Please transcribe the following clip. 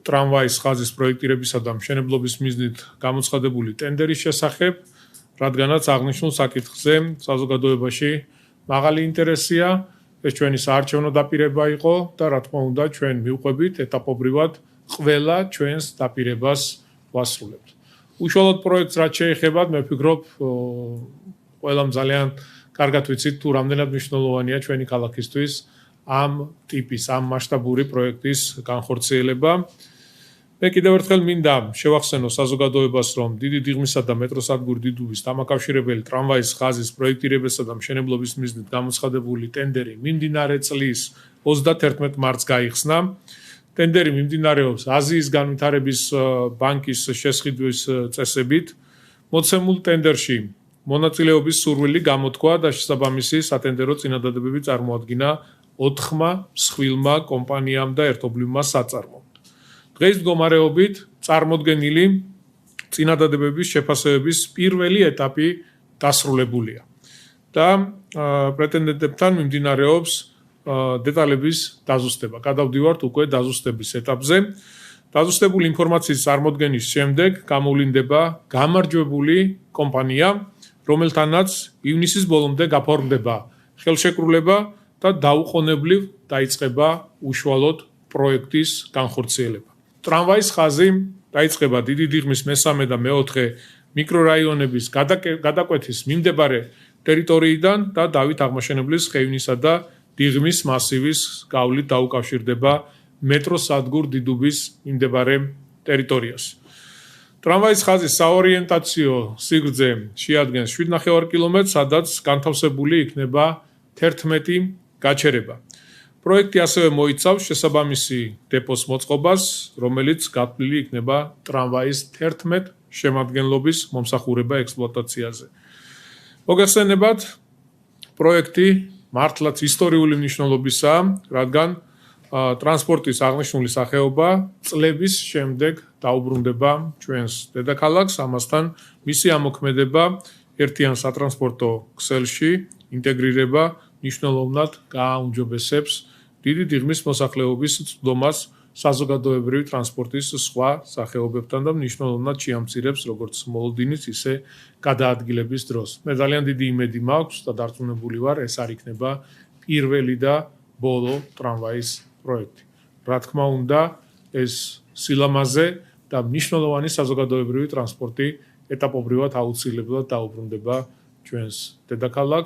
ტრამვაის ხაზის პროექტირებისა და მშენებლობის მიზნით გამოცხადებული ტენდერის შესახებ, რადგანაც აღნიშნულ საკითხზე საზოგადოებაში მაღალი ინტერესია, ეს ჩვენი საარჩევნო დაპირება იყო და რა თქმა უნდა ჩვენ მივყვებით ეტაპობრივად ყველა ჩვენს დაპირებას ვასრულებთ. უშუალოდ პროექტს რაც შეეხება, მე ვფიქრობ, ყველამ ძალიან კარგად ვიცით თუ რამდენად მნიშვნელოვანია ჩვენი ქალაქისთვის ამ ტიპის, ამ მასშტაბური პროექტის განხორციელება. მე კიდევ ერთხელ მინდა შევახსენო საზოგადოებას, რომ დიდი დიღმისა და მეტროსადგური დიდუბის დამაკავშირებელი ტრამვაის ხაზის პროექტირებისა და მშენებლობის მიზნით გამოცხადებული ტენდერი მიმდინარე წლის 31 მარტს გაიხსნა. ტენდერი მიმდინარეობს აზიის განვითარების ბანკის შესყიდვის წესებით. მოცემულ ტენდერში მონაწილეობის სურვილი გამოთქვა და შესაბამისი სატენდერო წინადადებები წარმოადგინა 4 მსხვილმა კომპანიამ და ერთობლივმა საწარმომ. დღეს მდგომარეობით წარმოდგენილი წინადადებების შეფასებების პირველი ეტაპი დასრულებულია და პრეტენდენტებთან მიმდინარეობს დეტალების დაზუსტება. გადავდივართ უკვე დაზუსტების ეტაპზე. დაზუსტებული ინფორმაციის წარმოდგენის შემდეგ გამოვლინდება გამარჯვებული კომპანია, რომელთანაც ივნისის ბოლომდე გაფორმდება ხელშეკრულება და დაუყოვნებლივ დაიწყება უშუალოდ პროექტის განხორციელება. ტრამვაის ხაზი დაიწყება დიდი დიღმის მესამე და მეოთხე მიკრორაიონების გადაკვეთის მიმდებარე ტერიტორიიდან და დავით აღმაშენებლის ხეივნისა და დიღმის მასივის გავლით დაუკავშირდება მეტროსადგურ დიდუბის მიმდებარე ტერიტორიას. ტრამვაის ხაზის საორიენტაციო სიგრძე შეადგენს 7,5 კილომეტრს, სადაც განთავსებული იქნება 11 გაჩერება. პროექტი ასევე მოიცავს შესაბამისი დეპოს მოწყობას, რომელიც გათვლილი იქნება ტრამვაის 11 შემადგენლობის მომსახურება ექსპლუატაციაზე. მოგეხსენებათ, პროექტი მართლაც ისტორიული მნიშვნელობისაა, რადგან ტრანსპორტის აღნიშნული სახეობა წლების შემდეგ დაუბრუნდება ჩვენს დედაქალაქს, ამასთან მისი ამოქმედება ერთიან სატრანსპორტო ქსელში ინტეგრირება მნიშვნელოვნად გააუმჯობესებს დიდი დიღმის მოსახლეობის წვდომას საზოგადოებრივი ტრანსპორტის სხვა სახეობებთან და მნიშვნელოვნად შეამცირებს როგორც მოლოდინის, ისე გადაადგილების დროს. მე ძალიან დიდი იმედი მაქვს და დარწმუნებული ვარ, ეს არ იქნება პირველი და ბოლო ტრამვაის პროექტი. რა თქმა უნდა, ეს სილამაზე და მნიშვნელოვანი საზოგადოებრივი ტრანსპორტი ეტაპობრივად აუცილებლად დაუბრუნდება ჩვენს დედაქალაქს.